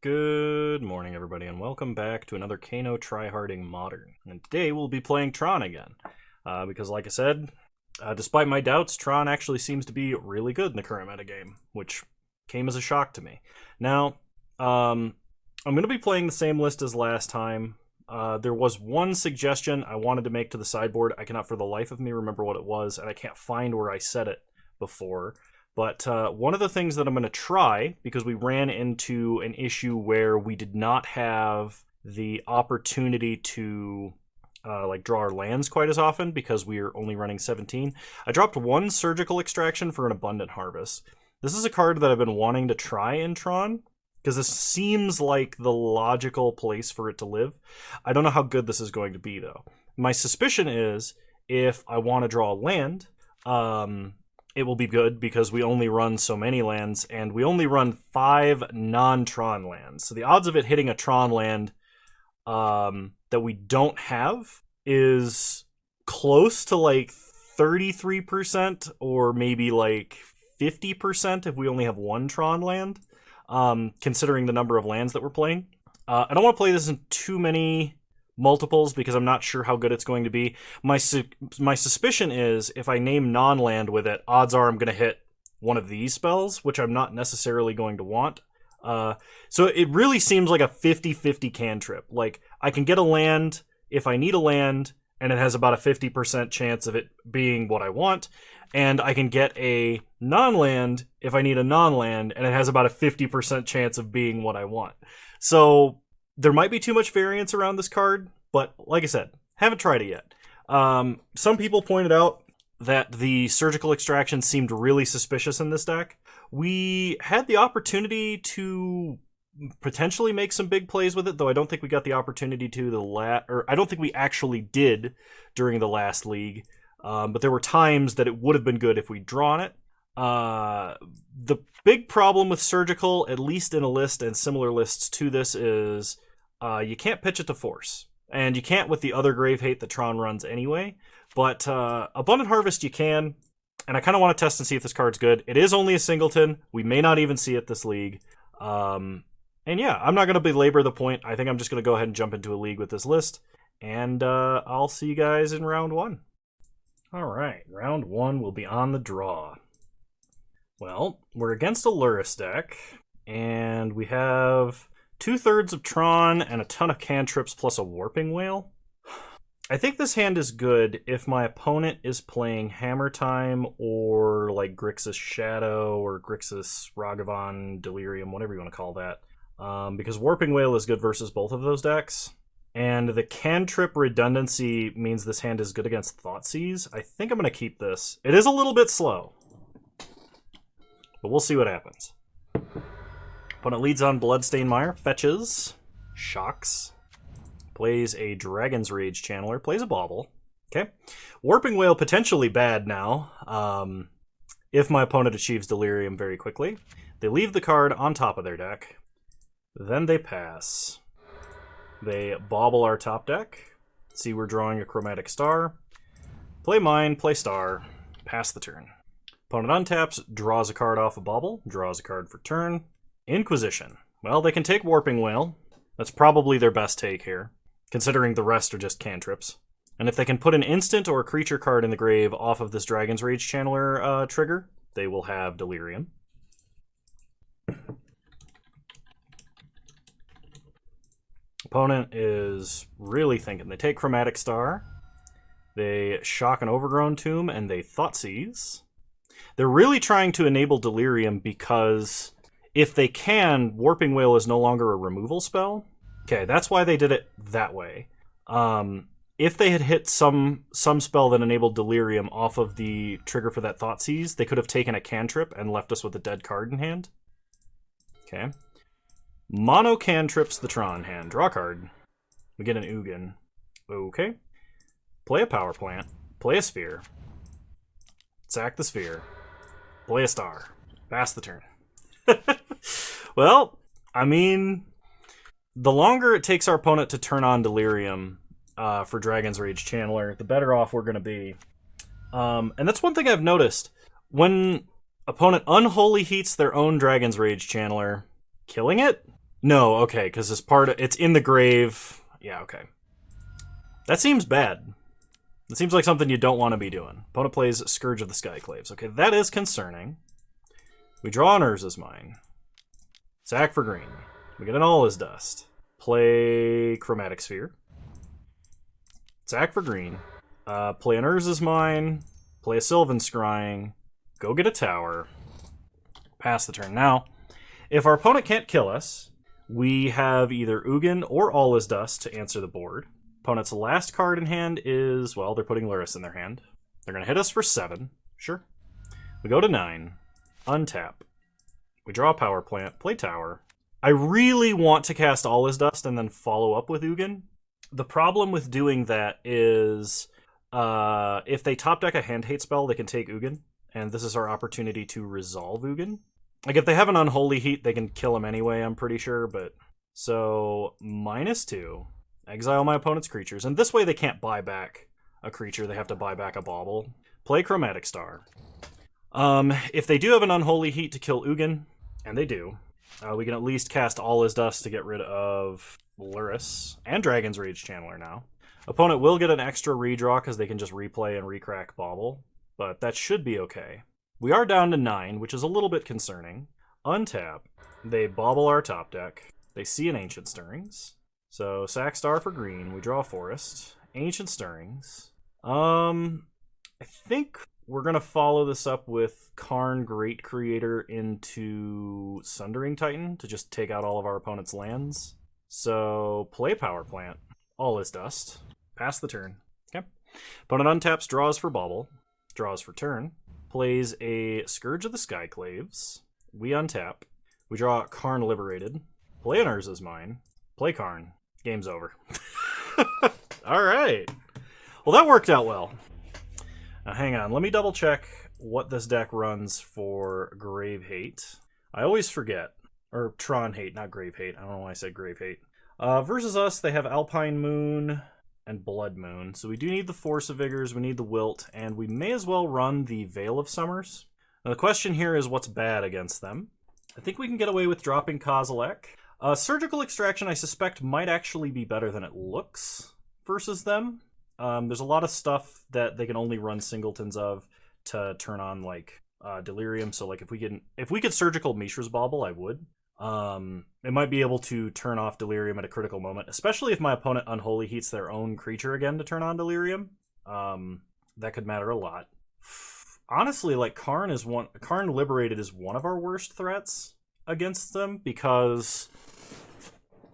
Good morning, everybody, and welcome back to another Kano Tryharding Modern. And today we'll be playing Tron again, because like I said, despite my doubts, Tron actually seems to be really good in the current metagame, which came as a shock to me. Now, I'm going to be playing the same list as last time. There was one suggestion I wanted to make to the sideboard. I cannot for the life of me remember what it was, and I can't find where I said it before. But one of the things that I'm going to try, because we ran into an issue where we did not have the opportunity to draw our lands quite as often because we are only running 17, I dropped one Surgical Extraction for an Abundant Harvest. This is a card that I've been wanting to try in Tron, because this seems like the logical place for it to live. I don't know how good this is going to be, though. My suspicion is, if I want to draw a land, it will be good because we only run so many lands, and we only run 5 non-Tron lands. So the odds of it hitting a Tron land that we don't have is close to like 33% or maybe like 50% if we only have one Tron land, considering the number of lands that we're playing. I don't want to play this in too many multiples because I'm not sure how good it's going to be. My suspicion is if I name non-land with it, odds are I'm going to hit one of these spells, which I'm not necessarily going to want. So it really seems like a 50-50 cantrip. Like, I can get a land if I need a land, and it has about a 50% chance of it being what I want, and I can get a non-land if I need a non-land, and it has about a 50% chance of being what I want. So there might be too much variance around this card, but like I said, haven't tried it yet. Some people pointed out that the Surgical Extraction seemed really suspicious in this deck. We had the opportunity to potentially make some big plays with it, though I don't think we got the opportunity to I don't think we actually did during the last league. But there were times that it would have been good if we'd drawn it. The big problem with Surgical, at least in a list and similar lists to this, is you can't pitch it to Force. And you can't with the other Grave Hate that Tron runs anyway. But Abundant Harvest you can. And I kind of want to test and see if this card's good. It is only a singleton. We may not even see it this league. And yeah, I'm not going to belabor the point. I think I'm just going to go ahead and jump into a league with this list. And I'll see you guys in round 1. Alright, round 1 will be on the draw. Well, we're against a Lurrus deck. And we have 2/3 of Tron and a ton of cantrips plus a Warping Whale. I think this hand is good if my opponent is playing Hammer Time or like Grixis Shadow or Grixis Ragavan Delirium, whatever you want to call that. Because Warping Whale is good versus both of those decks. And the cantrip redundancy means this hand is good against Thoughtseize. I think I'm going to keep this. It is a little bit slow, but we'll see what happens. Opponent leads on Bloodstained Mire, fetches, shocks, plays a Dragon's Rage Channeler, plays a Bauble. Okay. Warping Whale potentially bad now, if my opponent achieves Delirium very quickly. They leave the card on top of their deck. Then they pass. They bauble our top deck. See, we're drawing a Chromatic Star. Play mine, play star, pass the turn. Opponent untaps, draws a card off a bauble, draws a card for turn. Inquisition. Well, they can take Warping Whale. That's probably their best take here, considering the rest are just cantrips. And if they can put an instant or a creature card in the grave off of this Dragon's Rage Channeler trigger, they will have Delirium. Opponent is really thinking. They take Chromatic Star, they shock an Overgrown Tomb, and they Thoughtseize. They're really trying to enable Delirium because if they can, Warping Whale is no longer a removal spell. Okay, that's why they did it that way. If they had hit some spell that enabled Delirium off of the trigger for that Thoughtseize, they could have taken a cantrip and left us with a dead card in hand. Okay. Mono cantrips the Tron hand. Draw a card. We get an Ugin. Okay. Play a Power Plant. Play a Sphere. Sack the Sphere. Play a Star. Pass the turn. Well, I mean, the longer it takes our opponent to turn on Delirium for Dragon's Rage Channeler, the better off we're going to be. And that's one thing I've noticed. When opponent unholy heats their own Dragon's Rage Channeler, killing it No, okay, because it's in the grave. Yeah, okay. That seems bad. It seems like something you don't want to be doing. Opponent plays Scourge of the Skyclaves. Okay, that is concerning. We draw an Urza's Mine. Sack for green. We get an All Is Dust. Play Chromatic Sphere. Sack for green. Play an Urza's Mine. Play a Sylvan Scrying. Go get a tower. Pass the turn. Now, if our opponent can't kill us, we have either Ugin or All Is Dust to answer the board. Opponent's last card in hand is, well, they're putting Lurrus in their hand. They're going to hit us for 7. Sure. We go to 9. Untap. We draw a power plant. Play tower. I really want to cast All Is Dust and then follow up with Ugin. The problem with doing that is if they top deck a hand hate spell, they can take Ugin. And this is our opportunity to resolve Ugin. Like, if they have an Unholy Heat, they can kill him anyway, I'm pretty sure. But so, -2. Exile my opponent's creatures. And this way they can't buy back a creature. They have to buy back a bauble. Play Chromatic Star. If they do have an Unholy Heat to kill Ugin, and they do, we can at least cast All Is Dust to get rid of Lurrus. And Dragon's Rage Channeler now. Opponent will get an extra redraw because they can just replay and recrack bauble. But that should be okay. We are down to 9, which is a little bit concerning. Untap. They bauble our top deck. They see an Ancient Stirrings. So, sack star for green. We draw a forest. Ancient Stirrings. I think we're going to follow this up with Karn Great Creator into Sundering Titan to just take out all of our opponent's lands. So, play Power Plant. All Is Dust. Pass the turn. Okay. Opponent untaps, draws for bauble. Draws for turn. Plays a Scourge of the Skyclaves. We untap. We draw Karn Liberated. Play an Urza's Mine. Play Karn. Game's over. Alright. Well, that worked out well. Now, hang on. Let me double check what this deck runs for Grave Hate. I always forget. Or Tron Hate, not Grave Hate. I don't know why I said Grave Hate. Versus us, they have Alpine Moon and Blood Moon. So we do need the Force of Vigors, we need the Wilt, and we may as well run the Veil of Summers. Now the question here is what's bad against them. I think we can get away with dropping Kozilek. Surgical Extraction, I suspect, might actually be better than it looks versus them. There's a lot of stuff that they can only run singletons of to turn on, like, Delirium. So, like, if we could Surgical Mishra's Bauble, I would. It might be able to turn off Delirium at a critical moment, especially if my opponent Unholy Heats their own creature again to turn on Delirium. That could matter a lot. Honestly, like, Karn Liberated is one of our worst threats against them, because,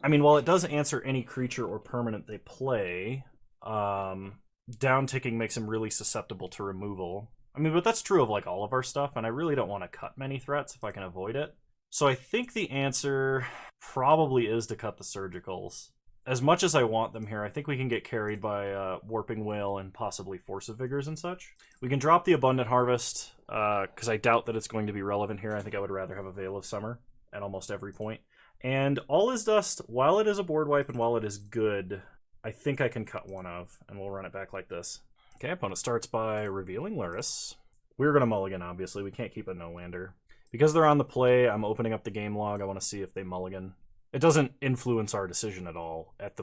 I mean, while it does answer any creature or permanent they play, down-ticking makes him really susceptible to removal. I mean, but that's true of, like, all of our stuff, and I really don't want to cut many threats if I can avoid it. So I think the answer probably is to cut the Surgicals. As much as I want them here, I think we can get carried by Warping Whale and possibly Force of Vigors and such. We can drop the Abundant Harvest, because I doubt that it's going to be relevant here. I think I would rather have a Veil of Summer at almost every point. And All Is Dust, while it is a board wipe and while it is good, I think I can cut one of, and we'll run it back like this. Okay, opponent starts by revealing Lurrus. We're going to mulligan, obviously. We can't keep a no-lander. Because they're on the play, I'm opening up the game log. I want to see if they mulligan. It doesn't influence our decision at all at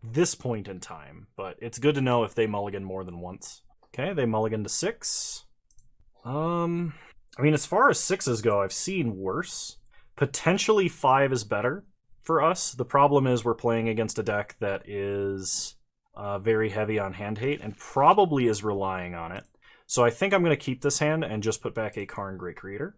this point in time, but it's good to know if they mulligan more than once. Okay, they mulligan to 6. I mean, as far as 6s go, I've seen worse. Potentially 5 is better for us. The problem is we're playing against a deck that is very heavy on hand hate and probably is relying on it. So I think I'm going to keep this hand and just put back a Karn Great Creator.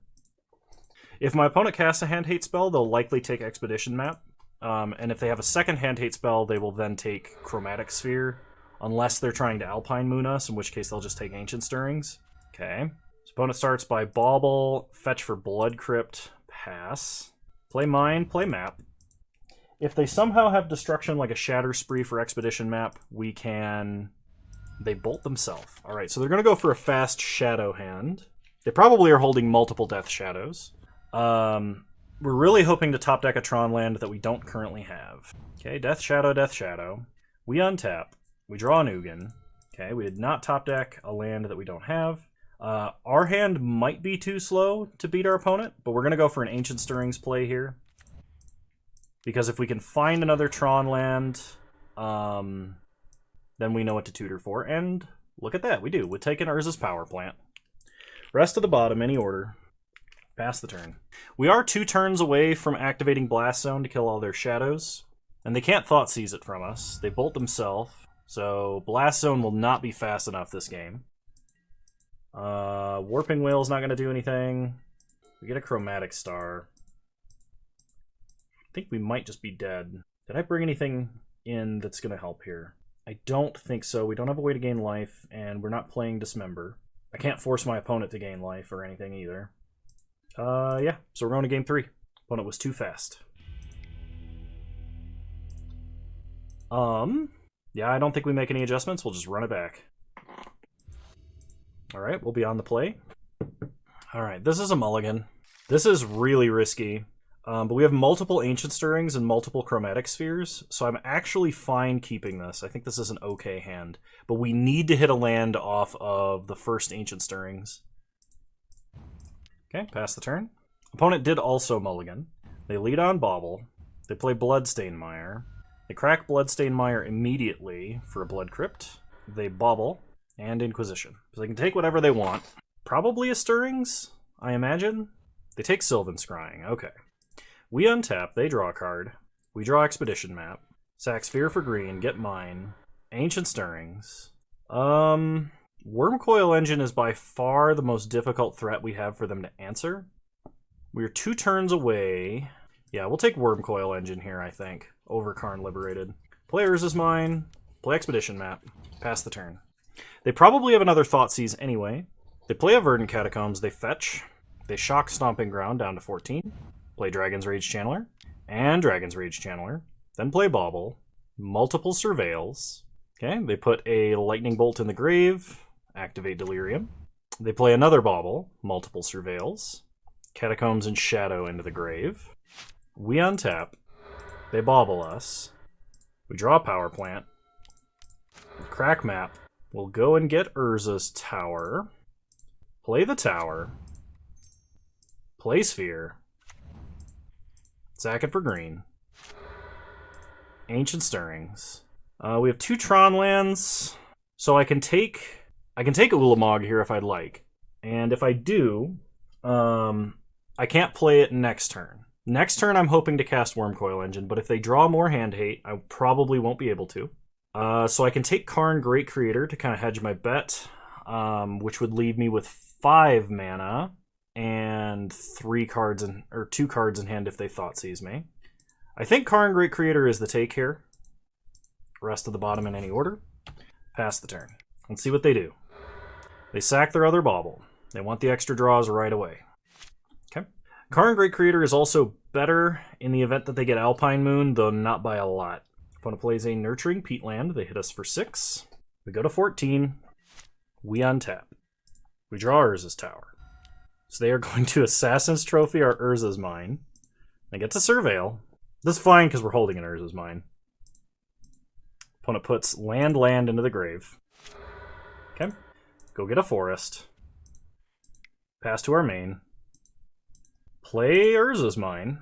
If my opponent casts a hand hate spell, they'll likely take Expedition Map. And if they have a second hand hate spell, they will then take Chromatic Sphere, unless they're trying to Alpine Moon us, in which case they'll just take Ancient Stirrings. Okay. So opponent starts by Bauble, fetch for Blood Crypt, pass. Play Mine, play Map. If they somehow have destruction like a Shatter Spree for Expedition Map, we can... They bolt themselves. Alright, so they're going to go for a fast Shadow hand. They probably are holding multiple Death Shadows. We're really hoping to top deck a Tron land that we don't currently have. Okay, Death Shadow, Death Shadow. We untap. We draw an Ugin. Okay, we did not top deck a land that we don't have. Our hand might be too slow to beat our opponent, but we're going to go for an Ancient Stirrings play here. Because if we can find another Tron land, then we know what to tutor for. And look at that, we do. We're taking Urza's power plant. Rest of the bottom, any order. Pass the turn. We are 2 turns away from activating Blast Zone to kill all their shadows. And they can't Thought Seize it from us. They bolt themselves. So Blast Zone will not be fast enough this game. Warping Whale's not going to do anything. We get a Chromatic Star. I think we might just be dead. Did I bring anything in that's going to help here? I don't think so. We don't have a way to gain life, and we're not playing Dismember. I can't force my opponent to gain life or anything either. Yeah, so we're going to game 3. Opponent was too fast. Yeah, I don't think we make any adjustments. We'll just run it back. Alright, we'll be on the play. Alright, this is a mulligan. This is really risky. But we have multiple Ancient Stirrings and multiple Chromatic Spheres, so I'm actually fine keeping this. I think this is an okay hand. But we need to hit a land off of the first Ancient Stirrings. Okay, pass the turn. Opponent did also mulligan. They lead on Bauble. They play Bloodstained Mire. They crack Bloodstained Mire immediately for a Blood Crypt. They Bauble and Inquisition. So they can take whatever they want. Probably a Stirrings, I imagine. They take Sylvan Scrying. Okay. We untap, they draw a card. We draw Expedition Map. Sack Sphere for green, get mine. Ancient Stirrings. Wormcoil Engine is by far the most difficult threat we have for them to answer. We're 2 turns away. Yeah, we'll take Wormcoil Engine here, I think, over Karn Liberated. Players is mine. Play Expedition Map. Pass the turn. They probably have another Thoughtseize anyway. They play a Verdant Catacombs, they fetch. They shock Stomping Ground down to 14. Play Dragon's Rage Channeler. And Dragon's Rage Channeler. Then play Bauble. Multiple Surveils. Okay, they put a Lightning Bolt in the grave. Activate Delirium. They play another Bauble. Multiple Surveils. Catacombs and Shadow into the grave. We untap. They Bauble us. We draw a Power Plant. We crack Map. We'll go and get Urza's Tower. Play the Tower. Play Sphere. Sack it for green. Ancient Stirrings. We have 2 Tron lands, so I can take Ulamog here if I'd like. And if I do, I can't play it next turn. Next turn I'm hoping to cast Wormcoil Engine, but if they draw more hand hate, I probably won't be able to. So I can take Karn Great Creator to kind of hedge my bet, which would leave me with 5 mana and 2 cards in hand if they Thoughtseize me. I think Karn Great Creator is the take here. Rest of the bottom in any order. Pass the turn. Let's see what they do. They sack their other Bauble. They want the extra draws right away. Okay. Karn Great Creator is also better in the event that they get Alpine Moon, though not by a lot. Opponent plays a Nurturing Peatland. They hit us for 6. We go to 14. We untap. We draw Urza's Tower. So they are going to Assassin's Trophy our Urza's Mine. They get to Surveil. This is fine because we're holding an Urza's Mine. Opponent puts land into the grave. Okay. Go get a forest. Pass to our main. Play Urza's Mine.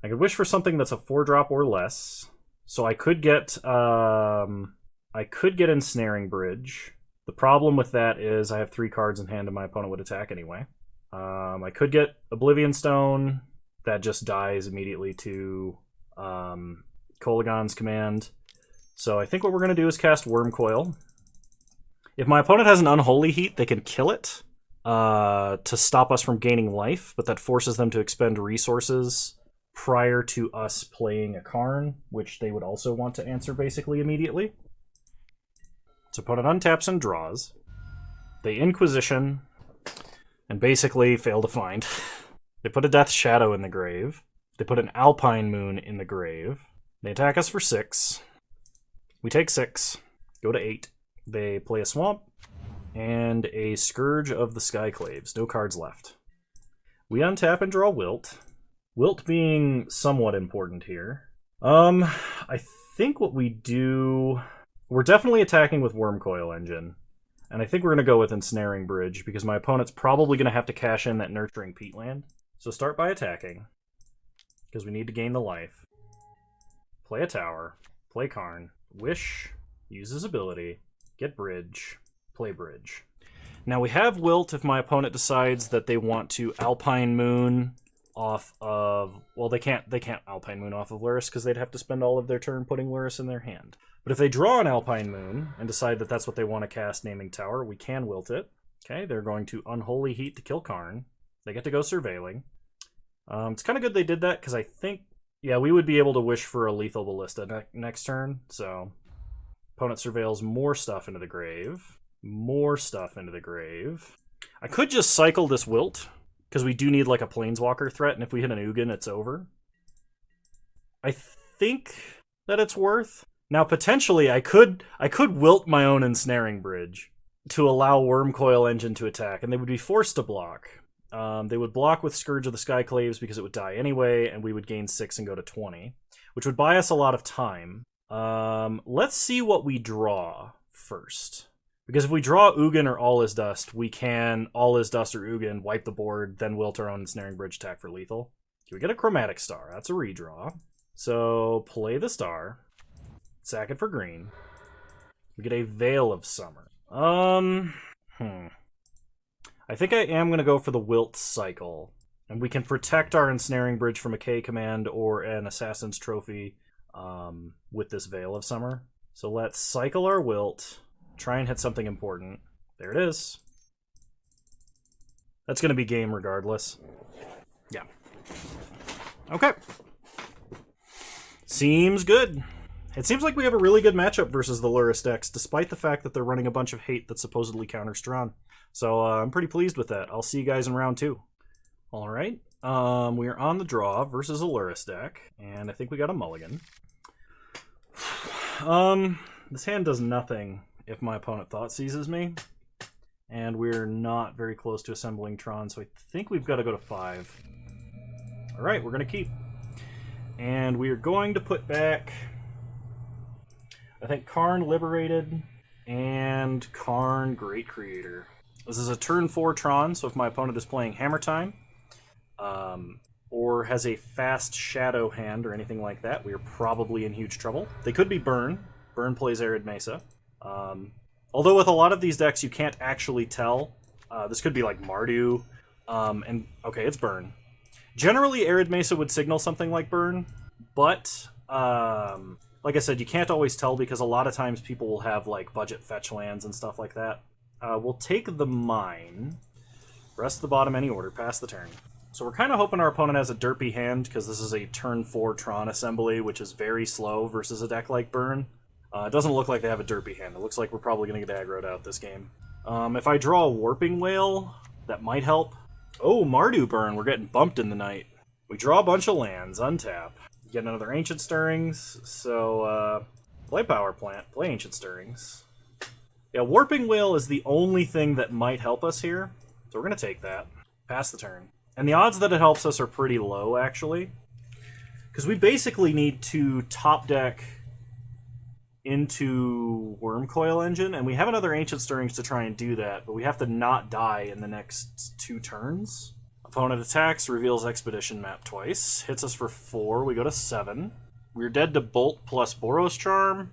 I could wish for something that's a 4-drop or less. So I could get Ensnaring Bridge. The problem with that is I have 3 cards in hand and my opponent would attack anyway. I could get Oblivion Stone. That just dies immediately to Kolagon's command. So I think what we're going to do is cast Wormcoil. If my opponent has an Unholy Heat, they can kill it to stop us from gaining life, but that forces them to expend resources prior to us playing a Karn, which they would also want to answer basically immediately. So opponent untaps and draws. They Inquisition, and basically fail to find. They put a Death Shadow in the grave. They put an Alpine Moon in the grave. They attack us for 6. We take 6. Go to 8. They play a Swamp and a Scourge of the Skyclaves. No cards left. We untap and draw Wilt. Wilt being somewhat important here. I think what we do... We're definitely attacking with Wormcoil Engine. And I think we're going to go with Ensnaring Bridge, because my opponent's probably going to have to cash in that Nurturing Peatland. So start by attacking, because we need to gain the life. play a tower, play Karn, wish, use his ability, get bridge, play bridge. Now we have wilt if my opponent decides that they want to Alpine Moon off of... Well, they can't Alpine Moon off of Lurrus because they'd have to spend all of their turn putting Lurrus in their hand. But if they draw an Alpine Moon and decide that that's what they want to cast, naming tower, we can wilt it. Okay, they're going to Unholy Heat to kill Karn. They get to go surveilling. It's kind of good they did that because I think... Yeah, we would be able to wish for a Lethal Ballista next turn, so... Opponent surveils more stuff into the grave. More stuff into the grave. I could just cycle this wilt, because we do need like a Planeswalker threat, and if we hit an Ugin, it's over. I think that it's worth. Now, potentially, I could wilt my own Ensnaring Bridge to allow Wormcoil Engine to attack, and they would be forced to block. They would block with Scourge of the Skyclaves because it would die anyway, and we would gain 6 and go to 20, which would buy us a lot of time. Let's see what we draw first. Because if we draw Ugin or All Is Dust, we can All Is Dust or Ugin, wipe the board, then wilt our own Ensnaring Bridge attack for lethal. We get a Chromatic Star. That's a redraw. So, play the star. Sack it for green. We get a Veil of Summer. I think I am going to go for the Wilt Cycle. And we can protect our Ensnaring Bridge from a K command or an Assassin's Trophy with this Veil of Summer. So let's cycle our Wilt. Try and hit something important. There it is. That's going to be game regardless. Yeah. Okay. Seems good. It seems like we have a really good matchup versus the Lurrus decks, despite the fact that they're running a bunch of hate that supposedly counters Tron. So I'm pretty pleased with that. I'll see you guys in round 2. All right. We are on the draw versus a Lurrus deck, and I think we got a mulligan. This hand does nothing if my opponent thought seizes me, and we're not very close to assembling Tron, so I think we've got to go to 5. All right, we're going to keep. And we are going to put back, I think, Karn Liberated and Karn Great Creator. This is a turn 4 Tron, so if my opponent is playing Hammer Time, or has a fast Shadow hand or anything like that, we are probably in huge trouble. They could be Burn. Burn plays Arid Mesa. Although with a lot of these decks, you can't actually tell. This could be like Mardu. And okay, it's Burn. Generally, Arid Mesa would signal something like Burn, but like I said, you can't always tell because a lot of times people will have like budget fetch lands and stuff like that. We'll take the Mine. Rest the bottom any order, pass the turn. So we're kind of hoping our opponent has a derpy hand because this is a turn 4 Tron assembly, which is very slow versus a deck like Burn. It doesn't look like they have a derpy hand. It looks like we're probably going to get aggroed out this game. If I draw a Warping Whale, that might help. Oh, Mardu Burn, we're getting bumped in the night. We draw a bunch of lands, untap. Get another Ancient Stirrings, so play Power Plant, play Ancient Stirrings. Yeah, Warping Whale is the only thing that might help us here, so we're going to take that. Pass the turn. And the odds that it helps us are pretty low, actually. Because we basically need to top deck into Wormcoil Engine, and we have another Ancient Stirrings to try and do that, but we have to not die in the next 2 turns. Opponent attacks, reveals Expedition Map twice, hits us for 4, we go to 7. We're dead to Bolt plus Boros Charm.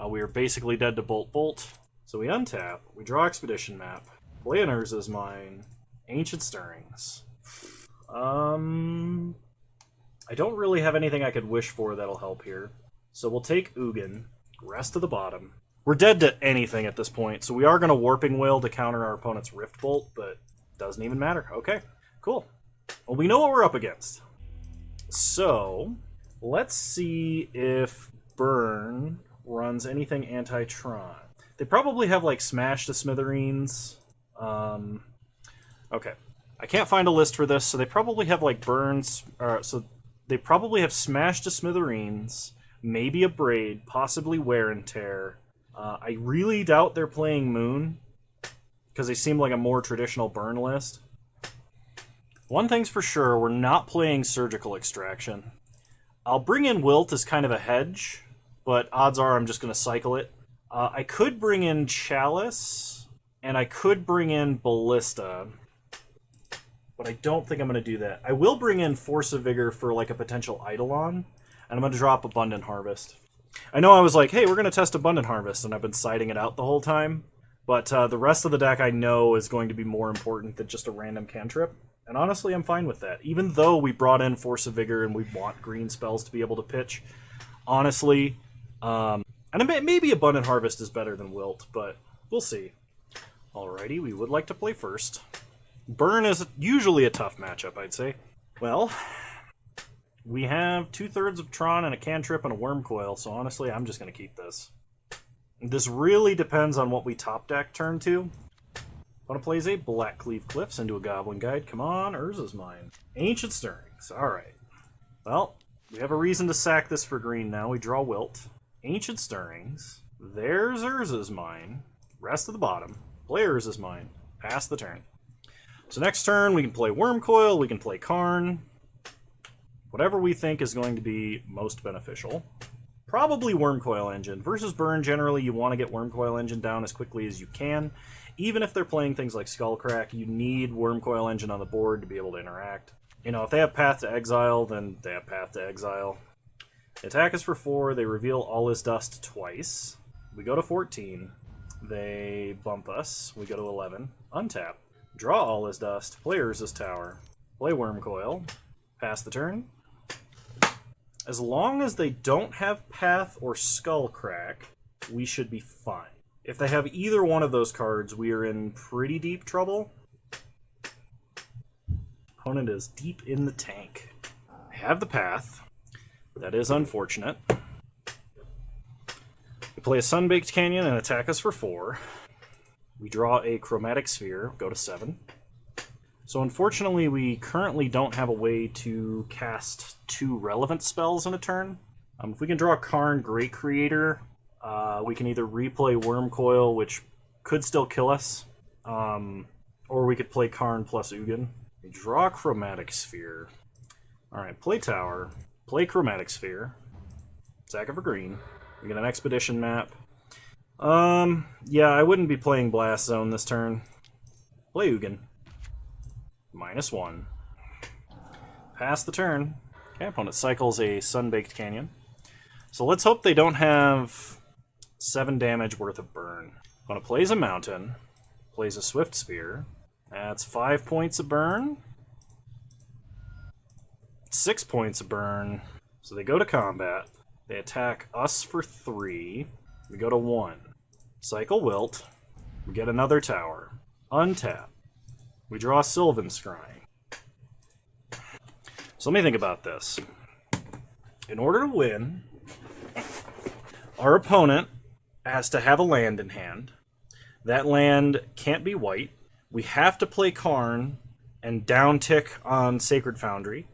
We are basically dead to Bolt. So we untap, we draw Expedition Map, play an Urza's Mine, Ancient Stirrings. I don't really have anything I could wish for that'll help here. So we'll take Ugin, rest of the bottom. We're dead to anything at this point, so we are going to Warping Whale to counter our opponent's Rift Bolt, but doesn't even matter. Okay, cool. Well, we know what we're up against. So, let's see if Burn runs anything anti-Tron. They probably have, like, Smash to Smithereens. Okay. I can't find a list for this, so they probably have, like, Burns... so they probably have Smash to Smithereens, maybe a Braid, possibly Wear and Tear. I really doubt they're playing Moon, because they seem like a more traditional Burn list. One thing's for sure, we're not playing Surgical Extraction. I'll bring in Wilt as kind of a hedge, but odds are I'm just going to cycle it. I could bring in Chalice, and I could bring in Ballista, but I don't think I'm going to do that. I will bring in Force of Vigor for like a potential Eidolon, And I'm going to drop Abundant Harvest. I know I was like, hey, we're going to test Abundant Harvest, and I've been siding it out the whole time. But the rest of the deck I know is going to be more important than just a random cantrip. And honestly, I'm fine with that. Even though we brought in Force of Vigor and we want green spells to be able to pitch, honestly, and maybe Abundant Harvest is better than Wilt, but we'll see. Alrighty, we would like to play first. Burn is usually a tough matchup, I'd say. Well, we have 2/3 of Tron and a cantrip and a Worm Coil, so honestly, I'm just going to keep this. This really depends on what we top deck turn to. Want to plays a Blackcleave Cliffs into a Goblin Guide. Come on, Urza's Mine. Ancient Stirrings. Alright. Well, we have a reason to sack this for green now. We draw Wilt. Ancient Stirrings. There's Urza's Mine. Rest of the bottom. Play Urza's Mine. Pass the turn. So next turn, we can play Worm Coil, we can play Karn. Whatever we think is going to be most beneficial. Probably Worm Coil Engine. Versus Burn, generally you want to get Worm Coil Engine down as quickly as you can. Even if they're playing things like Skullcrack, you need Worm Coil Engine on the board to be able to interact. You know, if they have Path to Exile, then they have Path to Exile. They attack us for 4, they reveal All Is Dust twice. We go to 14. They bump us. We go to 11. Untap. Draw All Is Dust. Play Urza's Tower. Play Worm Coil. Pass the turn. As long as they don't have Path or Skullcrack, we should be fine. If they have either one of those cards, we are in pretty deep trouble. Opponent is deep in the tank. I have the Path. That is unfortunate. We play a Sunbaked Canyon and attack us for 4. We draw a Chromatic Sphere, go to 7. So unfortunately, we currently don't have a way to cast 2 relevant spells in a turn. If we can draw Karn, Great Creator, we can either replay Worm Coil, which could still kill us, or we could play Karn plus Ugin. We draw Chromatic Sphere. Alright, play Tower, play Chromatic Sphere, sack it for green. We get an Expedition map. Yeah, I wouldn't be playing Blast Zone this turn. Play Ugin. -1. Pass the turn. Okay, opponent cycles a Sunbaked Canyon. So let's hope they don't have 7 damage worth of burn. Opponent plays a Mountain. Plays a Swift Spear. That's 5 points of burn. 6 points of burn. So they go to combat. They attack us for 3. We go to 1. Cycle Wilt. We get another tower. Untap. We draw Sylvan Scrying. So let me think about this. In order to win, our opponent has to have a land in hand. That land can't be white. We have to play Karn and downtick on Sacred Foundry,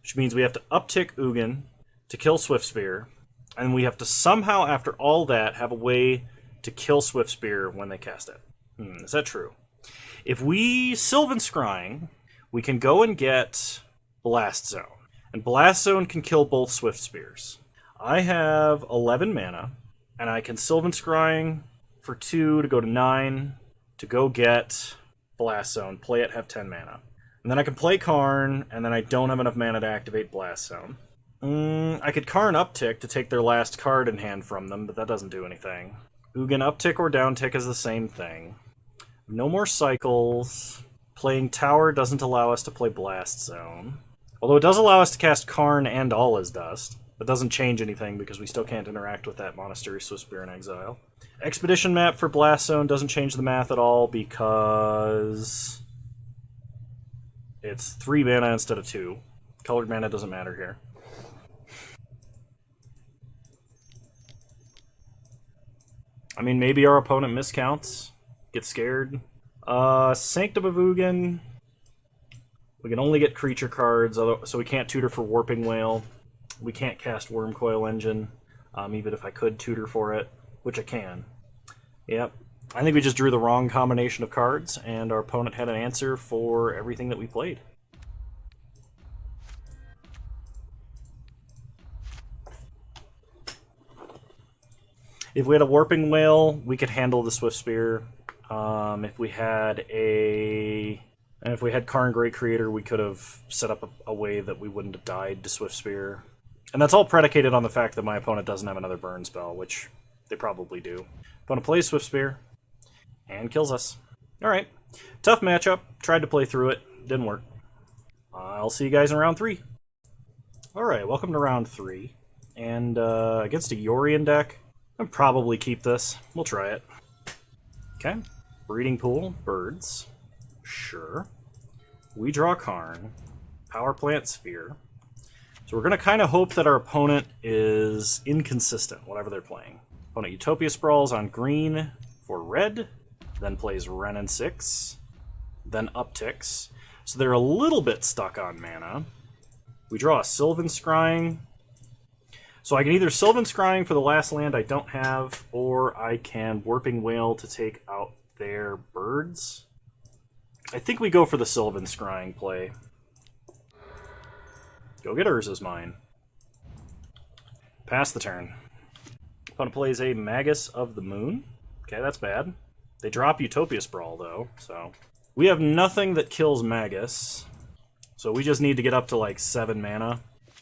which means we have to uptick Ugin to kill Swiftspear, and we have to somehow, after all that, have a way to kill Swiftspear when they cast it. Is that true? If we Sylvan Scrying, we can go and get Blast Zone. And Blast Zone can kill both Swiftspears. I have 11 mana, and I can Sylvan Scrying for 2 to go to 9 to go get Blast Zone, play it, have 10 mana. And then I can play Karn, and then I don't have enough mana to activate Blast Zone. I could Karn Uptick to take their last card in hand from them, but that doesn't do anything. Ugin Uptick or Downtick is the same thing. No more cycles. Playing Tower doesn't allow us to play Blast Zone. Although it does allow us to cast Karn and All Is Dust. That doesn't change anything because we still can't interact with that Monastery Swiftspear in Exile. Expedition map for Blast Zone doesn't change the math at all because it's 3 mana instead of 2. Colored mana doesn't matter here. I mean, maybe our opponent miscounts. Get scared. Sanctum of Ugin. We can only get creature cards, so we can't tutor for Warping Whale. We can't cast Worm Coil Engine, even if I could tutor for it, which I can. Yep. I think we just drew the wrong combination of cards, and our opponent had an answer for everything that we played. If we had a Warping Whale, we could handle the Swiftspear. If we had Karn Great Creator, we could have set up a way that we wouldn't have died to Swiftspear. And that's all predicated on the fact that my opponent doesn't have another burn spell, which they probably do. Opponent plays Swift Spear and kills us. Alright. Tough matchup. Tried to play through it. Didn't work. I'll see you guys in round 3. Alright, welcome to round 3. And against a Yorian deck, I'll probably keep this. We'll try it. Okay. Breeding Pool, birds. Sure. We draw Karn. Power Plant, Sphere. So we're going to kind of hope that our opponent is inconsistent, whatever they're playing. Opponent Utopia Sprawls on green for red, then plays Wrenn and 6, then upticks. So they're a little bit stuck on mana. We draw a Sylvan Scrying. So I can either Sylvan Scrying for the last land I don't have, or I can Warping Wail to take out their birds. I think we go for the Sylvan Scrying play. Go get Urza's Mine. Pass the turn. Opponent plays a Magus of the Moon. Okay, that's bad. They drop Utopia Sprawl, though, so... We have nothing that kills Magus, so we just need to get up to, like, 7 mana.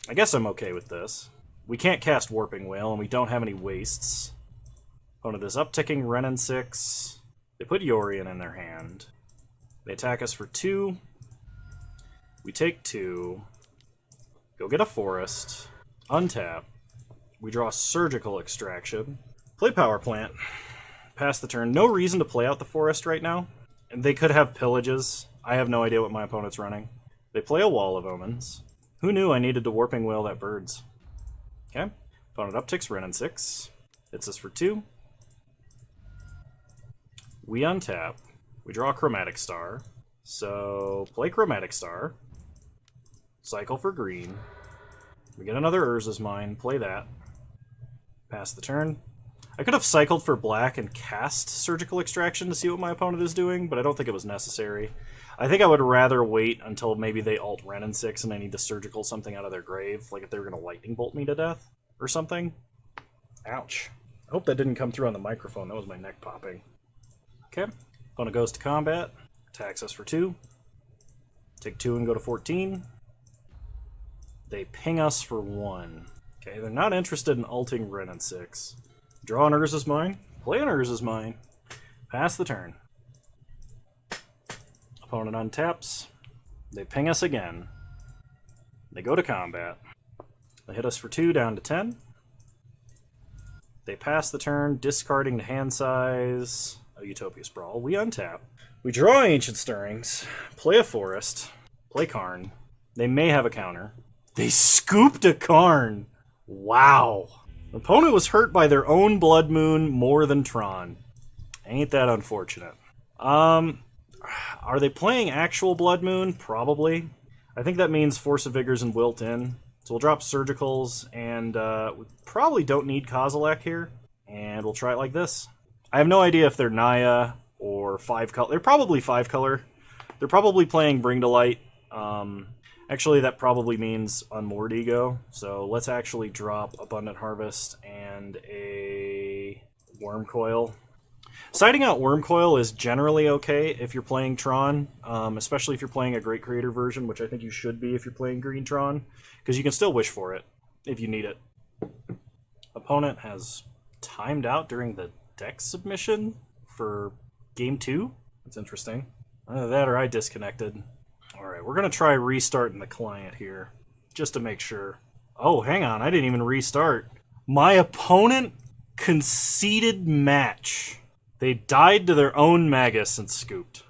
I guess I'm okay with this. We can't cast Warping Wail, and we don't have any wastes. Opponent is upticking Wrenn and 6. They put Yorian in their hand. They attack us for 2. We take 2. Go get a forest. Untap. We draw Surgical Extraction. Play Power Plant. Pass the turn. No reason to play out the forest right now. And they could have pillages. I have no idea what my opponent's running. They play a Wall of Omens. Who knew I needed to Warping Wail that birds? Okay. Opponent upticks Wrenn and 6. Hits us for 2. We untap. We draw a Chromatic Star. So, play Chromatic Star. Cycle for green. We get another Urza's Mine. Play that. Pass the turn. I could have cycled for black and cast Surgical Extraction to see what my opponent is doing, but I don't think it was necessary. I think I would rather wait until maybe they ult Wrenn and 6 and I need to Surgical something out of their grave, like if they were going to Lightning Bolt me to death or something. Ouch. I hope that didn't come through on the microphone. That was my neck popping. Okay. Opponent goes to combat. Attacks us for 2. Take 2 and go to 14. They ping us for 1. Okay, they're not interested in ulting Wrenn and 6. Draw an Urza's Mine. Play an Urza's Mine. Pass the turn. Opponent untaps. They ping us again. They go to combat. They hit us for 2 down to 10. They pass the turn, discarding the hand size. A Utopia Sprawl. We untap. We draw Ancient Stirrings. Play a forest. Play Karn. They may have a counter. They scooped a Karn. Wow. The opponent was hurt by their own Blood Moon more than Tron. Ain't that unfortunate. Are they playing actual Blood Moon? Probably. I think that means Force of Vigors and Wilt in. So we'll drop Surgicals, and we probably don't need Kozilek here. And we'll try it like this. I have no idea if they're Naya or 5-color. They're probably 5-color. They're probably playing Bring to Light. Actually, that probably means Unmoored Ego. So let's actually drop Abundant Harvest and a Worm Coil. Siding out Worm Coil is generally okay if you're playing Tron, especially if you're playing a Great Creator version, which I think you should be if you're playing Green Tron, because you can still wish for it if you need it. Opponent has timed out during the deck submission for Game 2. That's interesting. Either that or I disconnected. Alright, we're going to try restarting the client here, just to make sure. Oh, hang on, I didn't even restart. My opponent conceded match. They died to their own Magus and scooped.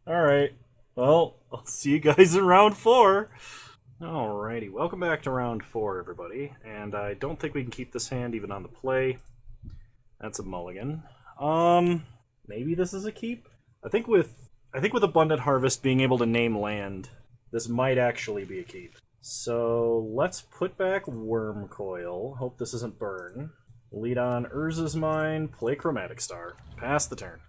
Alright, well, I'll see you guys in round 4. Alrighty, welcome back to round 4, everybody. And I don't think we can keep this hand even on the play. That's a mulligan. Maybe this is a keep? I think with Abundant Harvest being able to name land, this might actually be a keep. So let's put back Worm Coil. Hope this isn't burn. Lead on Urza's Mine, play Chromatic Star. Pass the turn.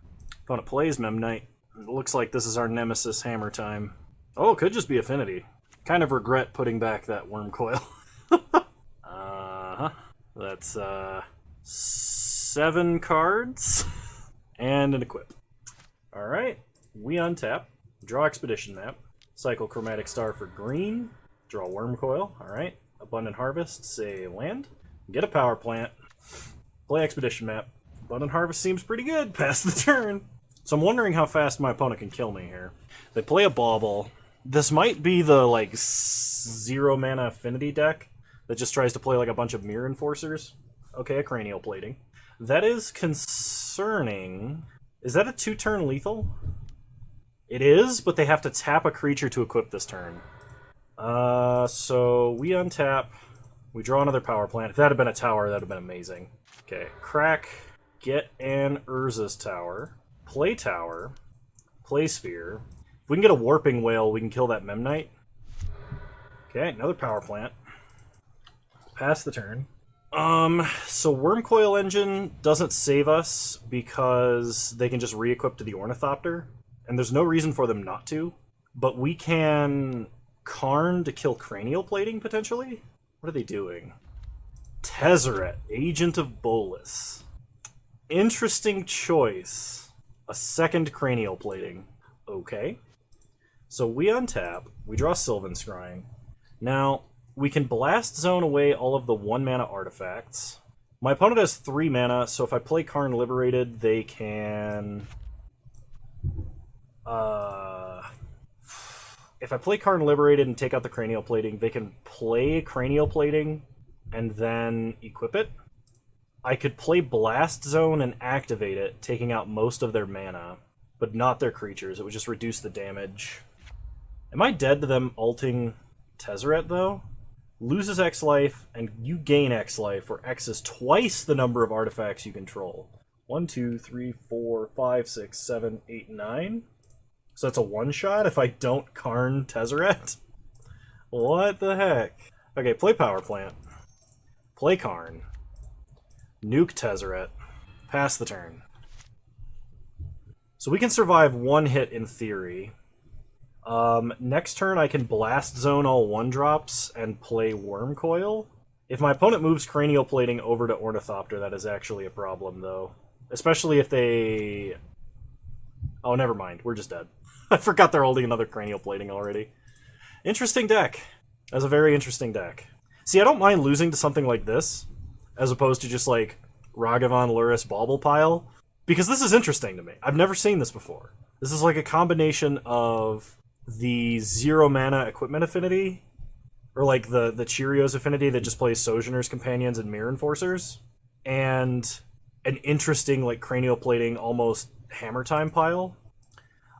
Opponent plays Memnite. It looks like this is our nemesis hammer time. Oh, it could just be Affinity. Kind of regret putting back that Worm Coil. That's 7 cards and an equip. Alright. We untap, draw Expedition Map, cycle Chromatic Star for green, draw Worm Coil, alright. Abundant Harvests a land. Get a power plant. Play Expedition Map. Abundant Harvest seems pretty good. Pass the turn. So I'm wondering how fast my opponent can kill me here. They play a Bauble. This might be the, like, 0 mana Affinity deck that just tries to play, like, a bunch of Mirror Enforcers. Okay, a Cranial Plating. That is concerning. Is that a 2-turn lethal? It is, but they have to tap a creature to equip this turn. So we untap. We draw another power plant. If that had been a tower, that would have been amazing. Okay, crack. Get an Urza's Tower. Play Tower. Play Sphere. If we can get a Warping Whale, we can kill that Memnite. Okay, another power plant. Pass the turn. So Wormcoil Engine doesn't save us because they can just re-equip to the Ornithopter, and there's no reason for them not to, but we can Karn to kill Cranial Plating, potentially? What are they doing? Tezzeret, Agent of Bolus. Interesting choice. A second Cranial Plating. Okay. So we untap, we draw Sylvan Scrying. Now, we can Blast Zone away all of the 1-mana artifacts. My opponent has 3 mana, so if I play Karn Liberated, they can... If I play Karn Liberated and take out the Cranial Plating, they can play Cranial Plating and then equip it. I could play Blast Zone and activate it, taking out most of their mana, but not their creatures. It would just reduce the damage. Am I dead to them ulting Tezzeret, though? Loses X life, and you gain X life, where X is twice the number of artifacts you control. 1, 2, 3, 4, 5, 6, 7, 8, 9. So that's a one-shot if I don't Karn Tezzeret? What the heck? Okay, play Power Plant. Play Karn. Nuke Tezzeret. Pass the turn. So we can survive 1 hit in theory. Next turn I can Blast Zone all 1-drops and play Wormcoil. If my opponent moves Cranial Plating over to Ornithopter, that is actually a problem, though. Especially if they... Oh, never mind. We're just dead. I forgot they're holding another Cranial Plating already. Interesting deck. That's a very interesting deck. See, I don't mind losing to something like this, as opposed to just, like, Ragavan, Lurrus, Bauble Pile, because this is interesting to me. I've never seen this before. This is like a combination of the 0 mana Equipment Affinity, or like the Cheerios Affinity that just plays Sojourner's Companions and Mirror Enforcers, and an interesting, like, Cranial Plating, almost Hammer Time pile.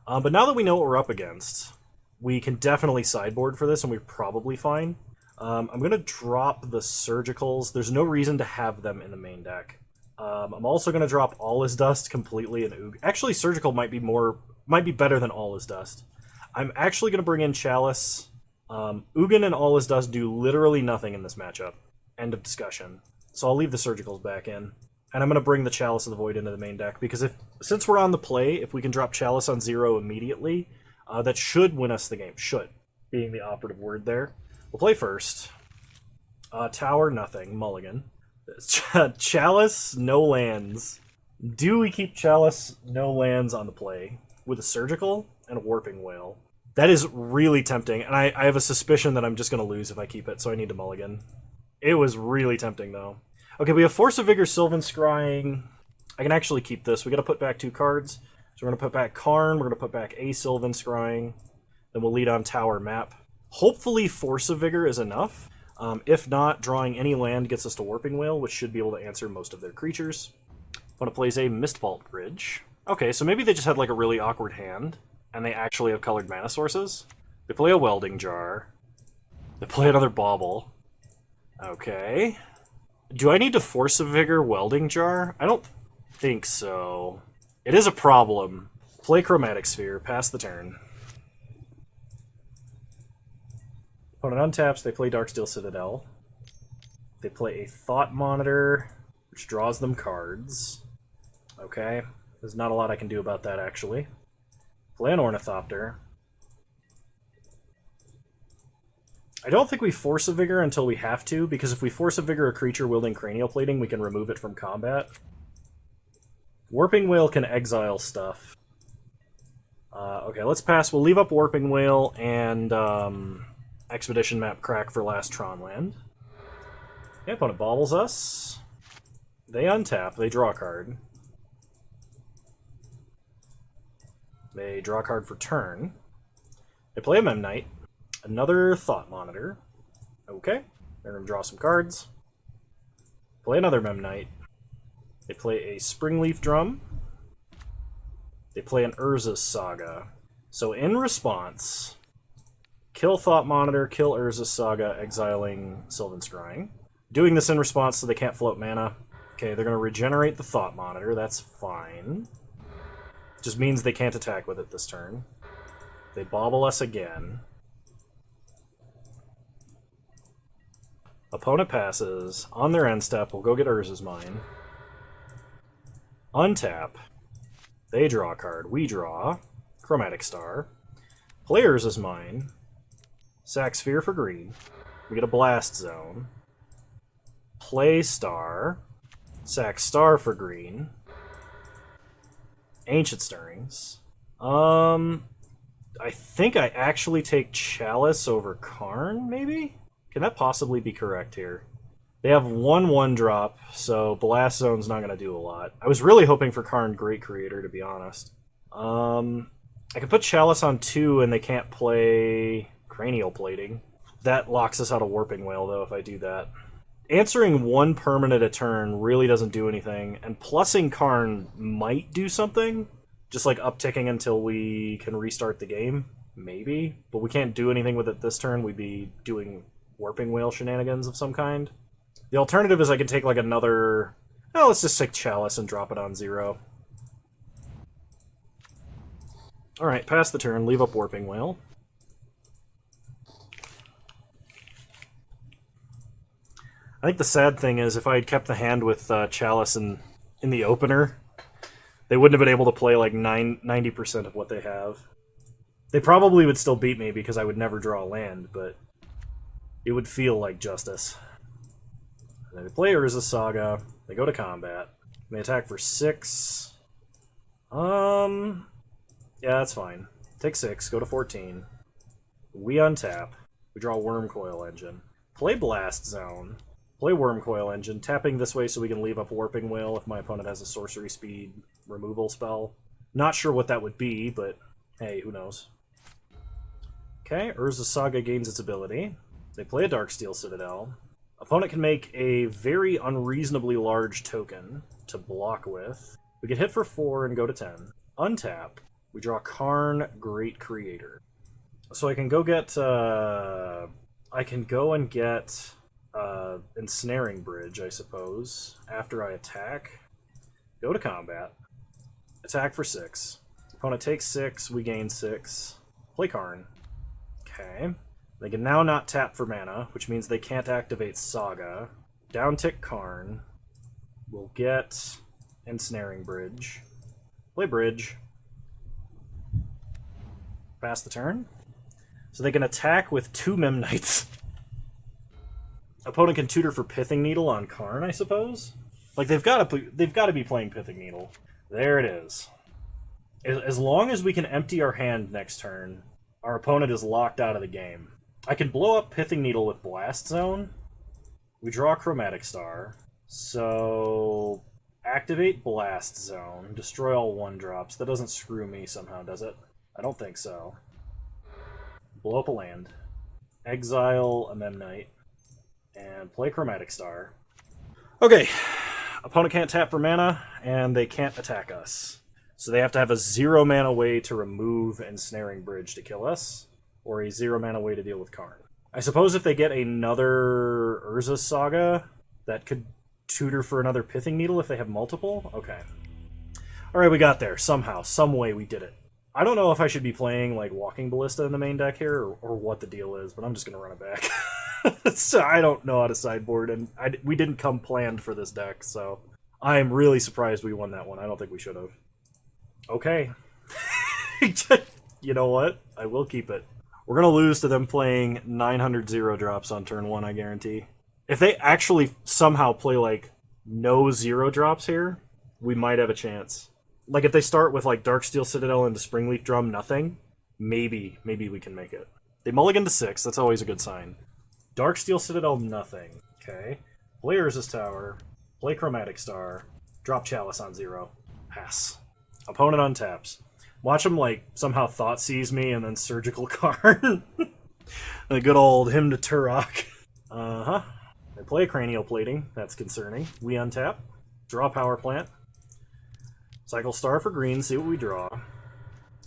But now that we know what we're up against, we can definitely sideboard for this, and we're probably fine. I'm going to drop the Surgicals. There's no reason to have them in the main deck. I'm also going to drop All Is Dust completely and Ugin. Actually, Surgical might be better than All Is Dust. I'm actually going to bring in Chalice. Ugin and All Is Dust do literally nothing in this matchup. End of discussion. So I'll leave the Surgicals back in. And I'm going to bring the Chalice of the Void into the main deck, because since we're on the play, if we can drop Chalice on 0 immediately, that should win us the game. Should, being the operative word there. We'll play first. Tower, nothing. Mulligan. Chalice, no lands. Do we keep Chalice, no lands on the play, with a Surgical and a Warping Whale? That is really tempting, and I have a suspicion that I'm just going to lose if I keep it, so I need to mulligan. It was really tempting, though. Okay, we have Force of Vigor, Sylvan Scrying. I can actually keep this. We got to put back 2 cards. So we're going to put back Karn, we're going to put back a Sylvan Scrying, then we'll lead on Tower Map. Hopefully Force of Vigor is enough. If not, drawing any land gets us to Warping Whale, which should be able to answer most of their creatures. Opponent plays a Mistvault Bridge. Okay, so maybe they just had like a really awkward hand, and they actually have colored mana sources. They play a Welding Jar. They play another Bauble. Okay. Do I need to Force of Vigor Welding Jar? I don't think so. It is a problem. Play Chromatic Sphere, pass the turn. Opponent untaps, they play Darksteel Citadel. They play a Thought Monitor, which draws them cards. Okay, there's not a lot I can do about that, actually. Play an Ornithopter. I don't think we Force of Vigor until we have to, because if we Force of Vigor a creature wielding Cranial Plating, we can remove it from combat. Warping Whale can exile stuff. Okay, let's pass. We'll leave up Warping Whale and Expedition Map Crack for last Tron land. Okay, opponent baubles us. They untap, they draw a card. They draw a card for turn. They play a Memnite. Another Thought Monitor. Okay, they're going to draw some cards. Play another Memnite. They play a Springleaf Drum. They play an Urza's Saga. So in response, kill Thought Monitor, kill Urza's Saga, exiling Sylvan Scrying. Doing this in response so they can't float mana. Okay, they're going to regenerate the Thought Monitor. That's fine. Just means they can't attack with it this turn. They bauble us again. Opponent passes. On their end step, we'll go get Urza's Mine. Untap. They draw a card. We draw. Chromatic Star. Play Urza's Mine. Sack Sphere for green. We get a Blast Zone. Play Star. Sack Star for green. Ancient Stirrings. I think I actually take Chalice over Karn, maybe? Can that possibly be correct here? They have 1/1 drop, so Blast Zone's not going to do a lot. I was really hoping for Karn Great Creator, to be honest. I could put Chalice on 2 and they can't play Cranial Plating. That locks us out of Warping Whale, though, if I do that. Answering 1 permanent a turn really doesn't do anything, and plussing Karn might do something. Just like upticking until we can restart the game, maybe. But we can't do anything with it this turn. We'd be doing Warping Whale shenanigans of some kind. The alternative is I could take like another... Oh, let's just take Chalice and drop it on 0. Alright, pass the turn, leave up Warping Whale. I think the sad thing is if I had kept the hand with Chalice in the opener, they wouldn't have been able to play like 90% of what they have. They probably would still beat me because I would never draw a land, but it would feel like justice. And they play Urza's Saga. They go to combat. They attack for 6. Yeah, that's fine. Take 6, go to 14. We untap. We draw Wormcoil Engine. Play Blast Zone. Play Wormcoil Engine, tapping this way so we can leave up Warping Whale if my opponent has a sorcery speed removal spell. Not sure what that would be, but hey, who knows. Okay, Urza's Saga gains its ability. They play a Darksteel Citadel. Opponent can make a very unreasonably large token to block with. We get hit for 4 and go to 10. Untap. We draw Karn Great Creator. So I can go get... I can go and get... Ensnaring Bridge, I suppose, after I attack. Go to combat. Attack for 6. Opponent takes 6, we gain 6. Play Karn. Okay. They can now not tap for mana, which means they can't activate Saga. Downtick Karn. We'll get Ensnaring Bridge. Play Bridge. Pass the turn. So they can attack with 2 Memnites. Opponent can tutor for Pithing Needle on Karn, I suppose? Like, they've got to be playing Pithing Needle. There it is. As long as we can empty our hand next turn, our opponent is locked out of the game. I can blow up Pithing Needle with Blast Zone. We draw Chromatic Star. So... activate Blast Zone. Destroy all 1-drops. That doesn't screw me somehow, does it? I don't think so. Blow up a land. Exile a Memnite. And play Chromatic Star. Okay. Opponent can't tap for mana, and they can't attack us. So they have to have a 0 mana way to remove Ensnaring Bridge to kill us, or a 0 mana way to deal with Karn. I suppose if they get another Urza's Saga, that could tutor for another Pithing Needle if they have multiple? Okay. Alright, we got there. Somehow, some way we did it. I don't know if I should be playing like Walking Ballista in the main deck here, or what the deal is, but I'm just going to run it back. So I don't know how to sideboard, and we didn't come planned for this deck, so I'm really surprised we won that one. I don't think we should have. Okay. You know what? I will keep it. We're going to lose to them playing 900 0-drops on turn 1, I guarantee. If they actually somehow play like no 0-drops here, we might have a chance. Like if they start with like Darksteel Citadel into Springleaf Drum, nothing, maybe we can make it. They mulligan to 6, that's always a good sign. Darksteel Citadel, nothing. Okay. Play Urza's Tower. Play Chromatic Star. Drop Chalice on 0. Pass. Opponent untaps. Watch him, like, somehow thought seize me and then surgical card. The good old hymn to Turok. Uh-huh. They play Cranial Plating. That's concerning. We untap. Draw Power Plant. Cycle Star for green. See what we draw.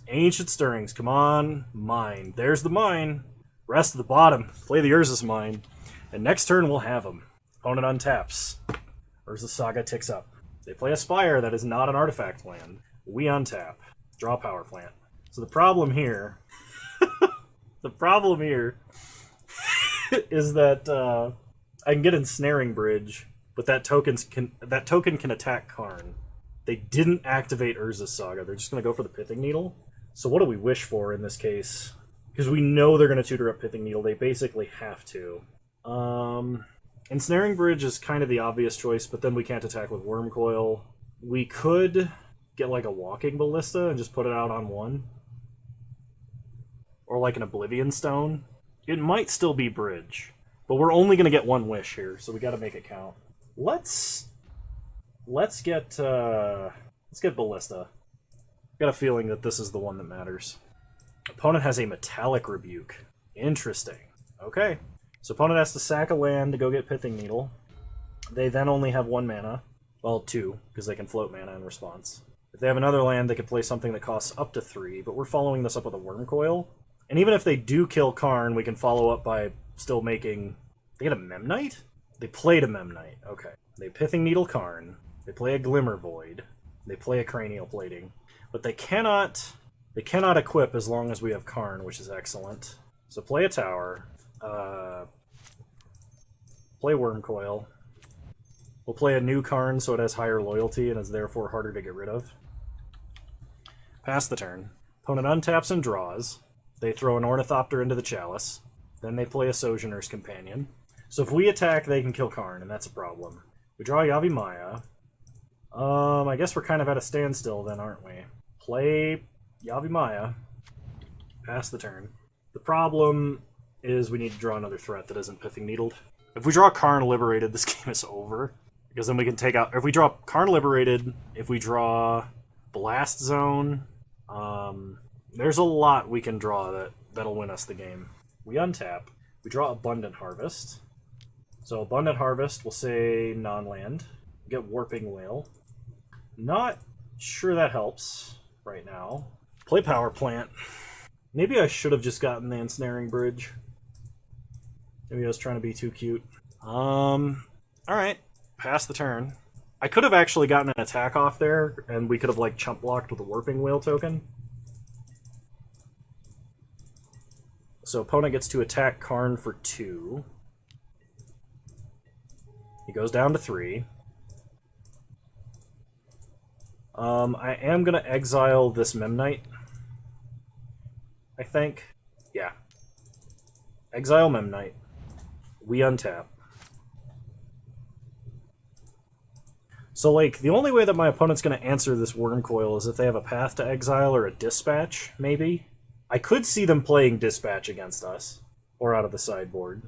Ancient Stirrings. Come on. Mine. There's the mine. Rest at the bottom. Play the Urza's Mine. And next turn we'll have them. Opponent untaps. Urza's Saga ticks up. They play a Spire that is not an artifact land. We untap. Draw Power Plant. So the problem here... the problem here is that I can get Ensnaring Bridge, but that token can attack Karn. They didn't activate Urza's Saga. They're just going to go for the Pithing Needle. So what do we wish for in this case? Because we know they're going to tutor up Pithing Needle. They basically have to. Ensnaring Bridge is kind of the obvious choice, but then we can't attack with Worm Coil. We could get like a Walking Ballista and just put it out on 1. Or like an Oblivion Stone. It might still be Bridge. But we're only going to get 1 wish here, so we got to make it count. Let's get Ballista. Got a feeling that this is the one that matters. Opponent has a Metallic Rebuke. Interesting. Okay. So opponent has to sack a land to go get Pithing Needle. They then only have 1 mana. Well, 2, because they can float mana in response. If they have another land, they could play something that costs up to 3, but we're following this up with a Worm Coil. And even if they do kill Karn, we can follow up by still making... They get a Memnite? They played a Memnite. Okay. They Pithing Needle Karn. They play a Glimmer Void. They play a Cranial Plating. But they cannot equip as long as we have Karn, which is excellent. So play a Tower. Play Worm Coil. We'll play a new Karn so it has higher loyalty and is therefore harder to get rid of. Pass the turn. Opponent untaps and draws. They throw an Ornithopter into the Chalice. Then they play a Sojourner's Companion. So if we attack, they can kill Karn, and that's a problem. We draw Yavimaya. I guess we're kind of at a standstill then, aren't we? Play Yavimaya. Pass the turn. The problem is we need to draw another threat that isn't Pithing Needled. If we draw Karn Liberated, this game is over. Because then we can take out... If we draw Karn Liberated, if we draw Blast Zone, there's a lot we can draw that'll win us the game. We untap. We draw Abundant Harvest. So Abundant Harvest, we'll say non-land. We get Warping Whale. Not sure that helps right now. Play Power Plant. Maybe I should have just gotten the Ensnaring Bridge. Maybe I was trying to be too cute. Alright. Pass the turn. I could have actually gotten an attack off there, and we could have, like, chump blocked with a Warping Whale token. So opponent gets to attack Karn for 2. He goes down to 3. I am going to exile this Memnite. I think. Yeah. Exile Memnite. We untap. So, like, the only way that my opponent's going to answer this Worm Coil is if they have a Path to Exile or a Dispatch, maybe. I could see them playing Dispatch against us. Or out of the sideboard.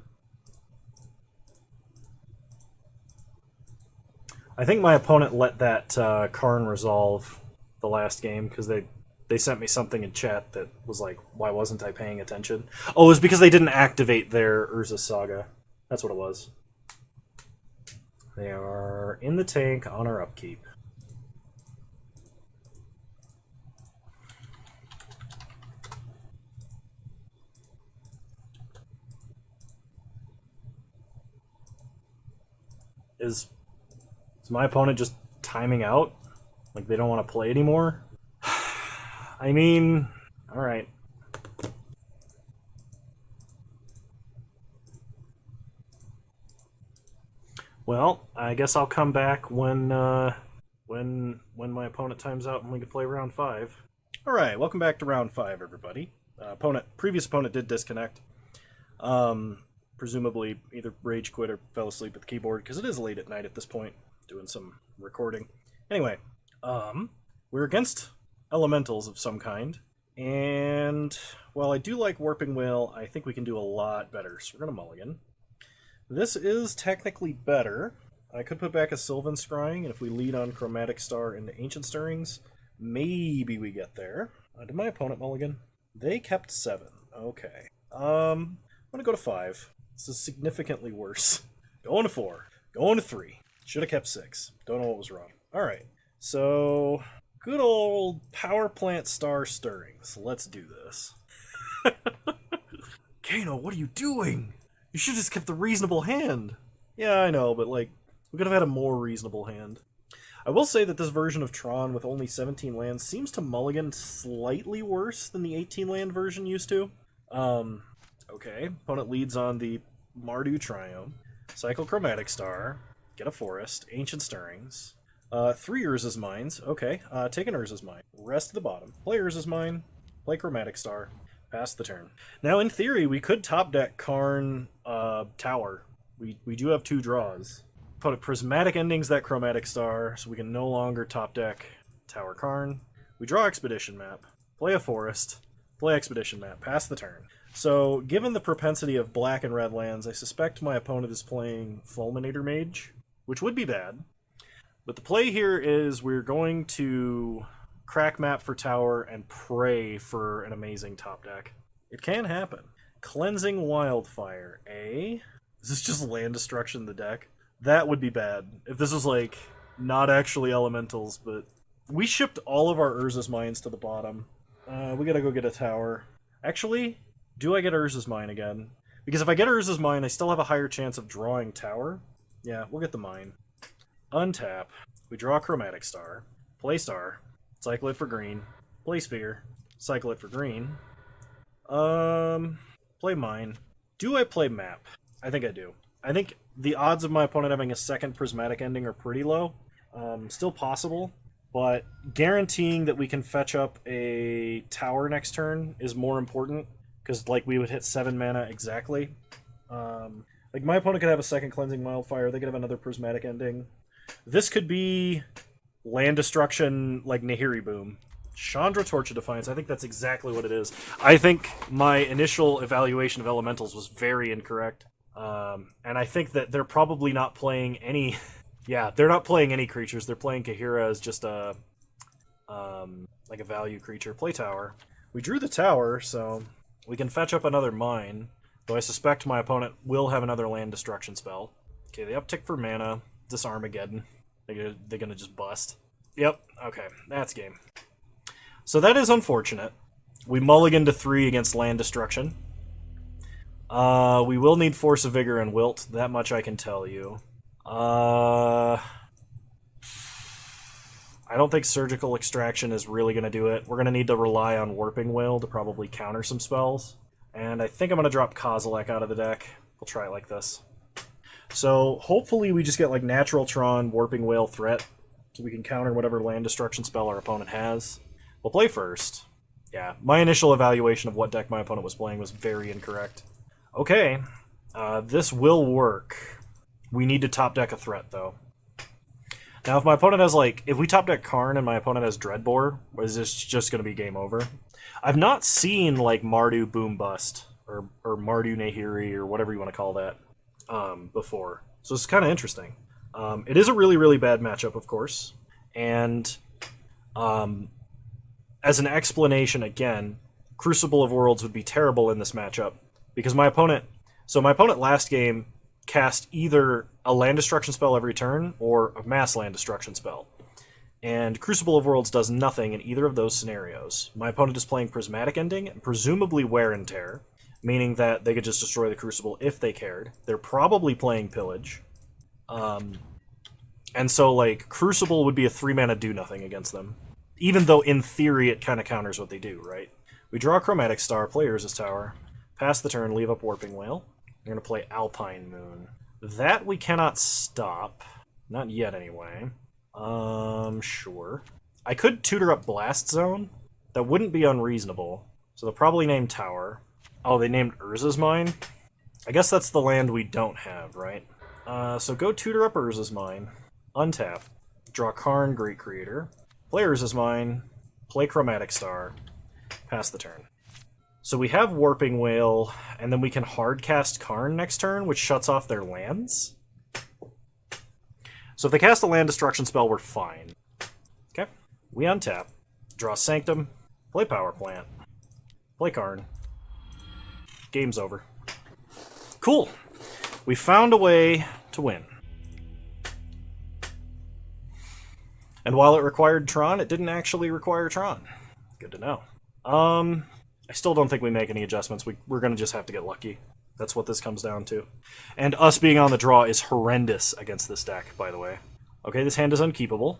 I think my opponent let that Karn resolve the last game, because they sent me something in chat that was like, why wasn't I paying attention? Oh, it was because they didn't activate their Urza's Saga. That's what it was. They are in the tank on our upkeep. Is my opponent just timing out? Like they don't want to play anymore? I mean, alright. Well, I guess I'll come back when my opponent times out and we can play round 5. Alright, welcome back to round 5, everybody. Previous opponent did disconnect. Presumably either rage quit or fell asleep at the keyboard, because it is late at night at this point, doing some recording. Anyway, we're against elementals of some kind, and while I do like Warping Whale, I think we can do a lot better, so we're going to mulligan. This is technically better. I could put back a Sylvan Scrying, and if we lead on Chromatic Star into Ancient Stirrings, maybe we get there. Did my opponent mulligan? They kept 7. Okay. I'm gonna go to 5. This is significantly worse. Going to 4. Going to 3. Should have kept 6. Don't know what was wrong. Alright. So, good old Power Plant Star Stirrings. Let's do this. Kano, what are you doing? You should have just kept the reasonable hand. Yeah, I know, but like, we could have had a more reasonable hand. I will say that this version of Tron with only 17 lands seems to mulligan slightly worse than the 18 land version used to. Okay, opponent leads on the Mardu Triome, cycle Chromatic Star, get a Forest, Ancient Stirrings, 3 Urza's Mines, okay, take an Urza's Mine, rest to the bottom, play Urza's Mine, play Chromatic Star, pass the turn. Now, in theory, we could top deck Karn Tower. We do have 2 draws. Put a Prismatic Endings that Chromatic Star, so we can no longer top deck Tower Karn. We draw Expedition Map, play a Forest, play Expedition Map, pass the turn. So, given the propensity of black and red lands, I suspect my opponent is playing Fulminator Mage, which would be bad. But the play here is we're going to crack map for tower and pray for an amazing top deck. It can happen. Cleansing Wildfire, eh? Is this just land destruction in the deck? That would be bad. If this was, like, not actually elementals, but... We shipped all of our Urza's Mines to the bottom. We gotta go get a tower. Actually, do I get Urza's Mine again? Because if I get Urza's Mine, I still have a higher chance of drawing tower. Yeah, we'll get the Mine. Untap. We draw Chromatic Star. Play Star. Cycle it for green. Play Sphere. Cycle it for green. Play Mine. Do I play Map? I think I do. I think the odds of my opponent having a second Prismatic Ending are pretty low. Still possible, but guaranteeing that we can fetch up a tower next turn is more important, because like we would hit 7 mana exactly. Like my opponent could have a second Cleansing Wildfire, they could have another Prismatic Ending. This could be land destruction like Nahiri Boom. Chandra Torch of Defiance, I think that's exactly what it is. I think my initial evaluation of elementals was very incorrect. And I think that they're probably not playing any... yeah, they're not playing any creatures. They're playing Kahira as just a... like a value creature. Play tower. We drew the tower, so we can fetch up another mine, though I suspect my opponent will have another land destruction spell. Okay, they uptick for mana. Disarmageddon. They're gonna just bust. Yep, okay, that's game. So that is unfortunate. We mulligan to 3 against land destruction. We will need Force of Vigor and Wilt, that much I can tell you. I don't think Surgical Extraction is really going to do it. We're going to need to rely on Warping Wail to probably counter some spells. And I think I'm going to drop Kozilek out of the deck. We'll try it like this. So hopefully we just get like Natural Tron, Warping Wail, Threat, so we can counter whatever land destruction spell our opponent has. We'll play first. Yeah, my initial evaluation of what deck my opponent was playing was very incorrect. Okay, this will work. We need to top deck a threat, though. Now, if my opponent has, like... If we top deck Karn and my opponent has Dreadbore, is this just going to be game over? I've not seen, like, Mardu Boom Bust, or Mardu Nahiri, or whatever you want to call that, before. So it's kind of interesting. It is a really, really bad matchup, of course. And, as an explanation, again, Crucible of Worlds would be terrible in this matchup. Because my opponent... So my opponent last game cast either a land destruction spell every turn or a mass land destruction spell. And Crucible of Worlds does nothing in either of those scenarios. My opponent is playing Prismatic Ending, and presumably Wear and Tear, meaning that they could just destroy the Crucible if they cared. They're probably playing Pillage. And so, like, Crucible would be a 3-mana do-nothing against them. Even though, in theory, it kind of counters what they do, right? We draw Chromatic Star, play Urza's Tower, pass the turn, leave up Warping Wail. We're going to play Alpine Moon. That we cannot stop. Not yet, anyway. Sure. I could tutor up Blast Zone. That wouldn't be unreasonable. So they'll probably name Tower. Oh, they named Urza's Mine? I guess that's the land we don't have, right? So go tutor up Urza's Mine. Untap. Draw Karn, Great Creator. Play Urza's Mine. Play Chromatic Star. Pass the turn. So we have Warping Whale, and then we can hard cast Karn next turn, which shuts off their lands. So if they cast a land destruction spell, we're fine. Okay. We untap, draw Sanctum, play Power Plant, play Karn. Game's over. Cool. We found a way to win. And while it required Tron, it didn't actually require Tron. Good to know. I still don't think we make any adjustments. We're going to just have to get lucky. That's what this comes down to. And us being on the draw is horrendous against this deck, by the way. Okay, this hand is unkeepable.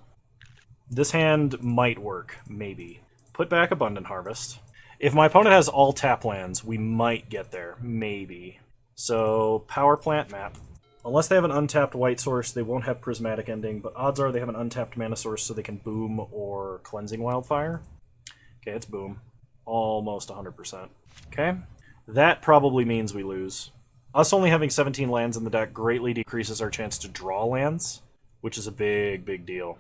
This hand might work, maybe. Put back Abundant Harvest. If my opponent has all tap lands, we might get there, maybe. So, Power Plant map. Unless they have an untapped white source, they won't have Prismatic Ending, but odds are they have an untapped mana source so they can Boom or Cleansing Wildfire. Okay, it's Boom. Almost 100%. Okay? That probably means we lose. Us only having 17 lands in the deck greatly decreases our chance to draw lands, which is a big, big deal.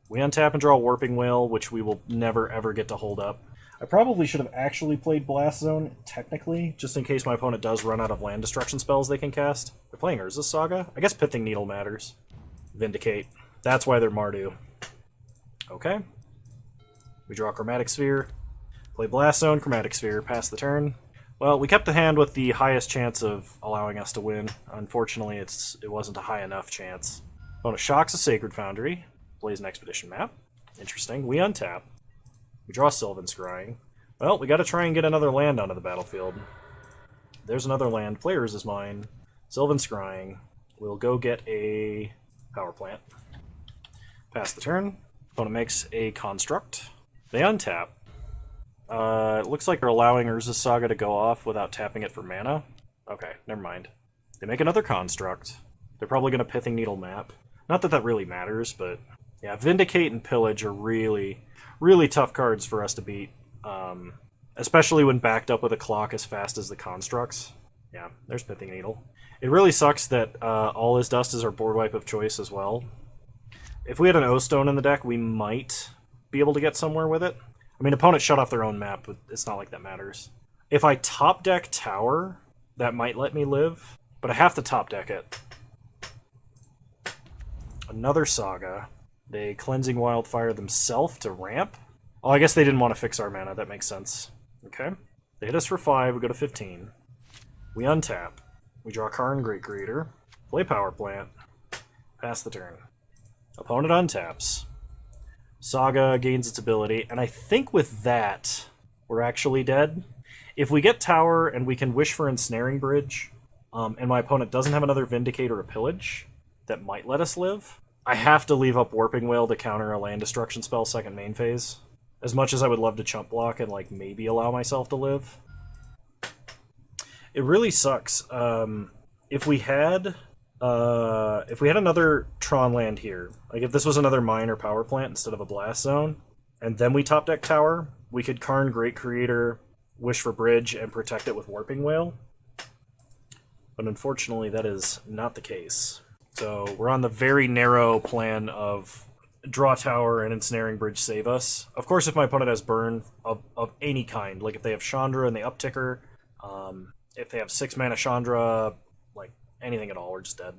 We untap and draw Warping Whale, which we will never, ever get to hold up. I probably should have actually played Blast Zone, technically, just in case my opponent does run out of land destruction spells they can cast. They're playing Urza's Saga? I guess Pithing Needle matters. Vindicate. That's why they're Mardu. Okay. We draw Chromatic Sphere. Play Blast Zone, Chromatic Sphere, pass the turn. Well, we kept the hand with the highest chance of allowing us to win. Unfortunately, it wasn't a high enough chance. Opponent shocks a Sacred Foundry. Plays an Expedition map. Interesting. We untap. We draw Sylvan Scrying. Well, we gotta try and get another land onto the battlefield. There's another land. Players is mine. Sylvan Scrying. We'll go get a Power Plant. Pass the turn. Opponent makes a Construct. They untap. It looks like they're allowing Urza's Saga to go off without tapping it for mana. Okay, never mind. They make another Construct. They're probably going to Pithing Needle map. Not that that really matters, but yeah, Vindicate and Pillage are really, really tough cards for us to beat. Especially when backed up with a clock as fast as the Constructs. Yeah, there's Pithing Needle. It really sucks that All Is Dust is our board wipe of choice as well. If we had an O-Stone in the deck, we might be able to get somewhere with it. I mean, opponent shut off their own map, but it's not like that matters. If I top deck Tower, that might let me live, but I have to top deck it. Another Saga. They Cleansing Wildfire themselves to ramp. Oh, I guess they didn't want to fix our mana. That makes sense. Okay. They hit us for 5. We go to 15. We untap. We draw Karn, Great Creator. Play Power Plant. Pass the turn. Opponent untaps. Saga gains its ability, and I think with that, we're actually dead. If we get Tower and we can wish for Ensnaring Bridge, and my opponent doesn't have another Vindicate or a Pillage, that might let us live. I have to leave up Warping Whale to counter a land destruction spell second main phase. As much as I would love to chump block and like maybe allow myself to live. It really sucks. If we had another Tron land here, like if this was another mine or power plant instead of a blast zone, and then we top deck Tower, we could Karn Great Creator, wish for Bridge, and protect it with Warping Whale. But unfortunately, that is not the case. So we're on the very narrow plan of draw Tower and Ensnaring Bridge save us. Of course, if my opponent has burn of any kind, like if they have Chandra and they upticker, if they have 6 mana Chandra, like anything at all, we're just dead.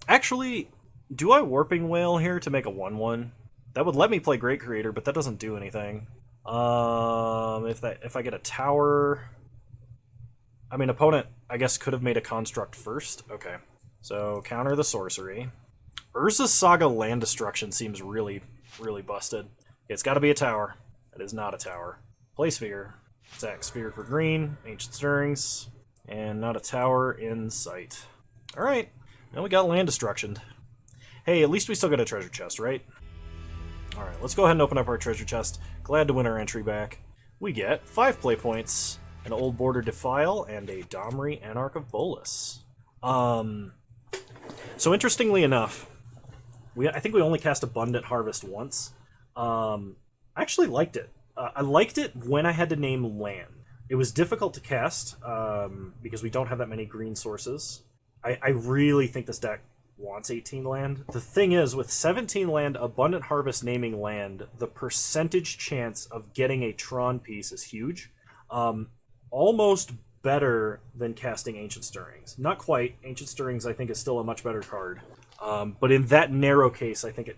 Actually, do I Warping Whale here to make a 1/1? That would let me play Great Creator, but that doesn't do anything. If I get a Tower, I mean, opponent, I guess, could have made a Construct first. Okay. So, counter the sorcery. Urza's Saga land destruction seems really, really busted. It's got to be a Tower. It is not a Tower. Play Sphere. Sack Sphere for green. Ancient Stirrings. And not a Tower in sight. Alright. Now we got land destruction. Hey, at least we still got a treasure chest, right? Alright, let's go ahead and open up our treasure chest. Glad to win our entry back. We get 5 play points, an Old Border Defile, and a Domri Anarch of Bolas. So interestingly enough, I think we only cast Abundant Harvest once. I actually liked it. I liked it when I had to name land. It was difficult to cast because we don't have that many green sources. I really think this deck wants 18 land. The thing is, with 17 land, Abundant Harvest naming land, the percentage chance of getting a Tron piece is huge. almost better than casting Ancient Stirrings. Not quite. Ancient Stirrings, I think, is still a much better card. But in that narrow case, I think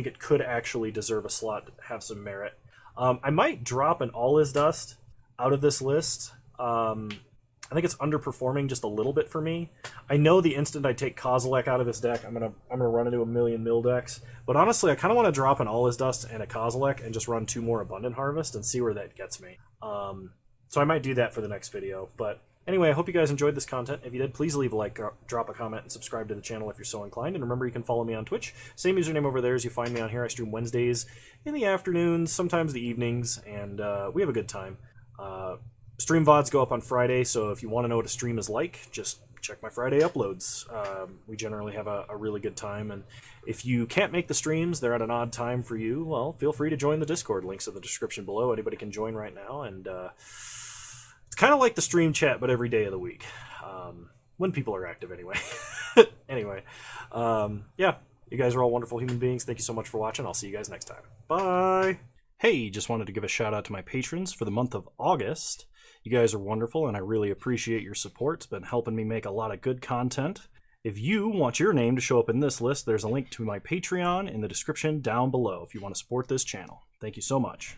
it could actually deserve a slot, have some merit. I might drop an All Is Dust out of this list. I think it's underperforming just a little bit for me. I know the instant I take Kozilek out of this deck, I'm gonna run into a million mill decks. But honestly, I kind of want to drop an All Is Dust and a Kozilek and just run 2 more Abundant Harvest and see where that gets me. So I might do that for the next video. But anyway, I hope you guys enjoyed this content. If you did, please leave a like, drop a comment, and subscribe to the channel if you're so inclined. And remember, you can follow me on Twitch. Same username over there as you find me on here. I stream Wednesdays in the afternoons, sometimes the evenings, and we have a good time. Stream VODs go up on Friday, so if you want to know what a stream is like, just check my Friday uploads. We generally have a really good time, and if you can't make the streams, they're at an odd time for you, well, feel free to join the Discord. Links in the description below. Anybody can join right now, and it's kind of like the stream chat, but every day of the week. When people are active, anyway. Anyway, yeah, you guys are all wonderful human beings. Thank you so much for watching. I'll see you guys next time. Bye! Hey, just wanted to give a shout out to my patrons for the month of August. You guys are wonderful, and I really appreciate your support. It's been helping me make a lot of good content. If you want your name to show up in this list, there's a link to my Patreon in the description down below if you want to support this channel. Thank you so much.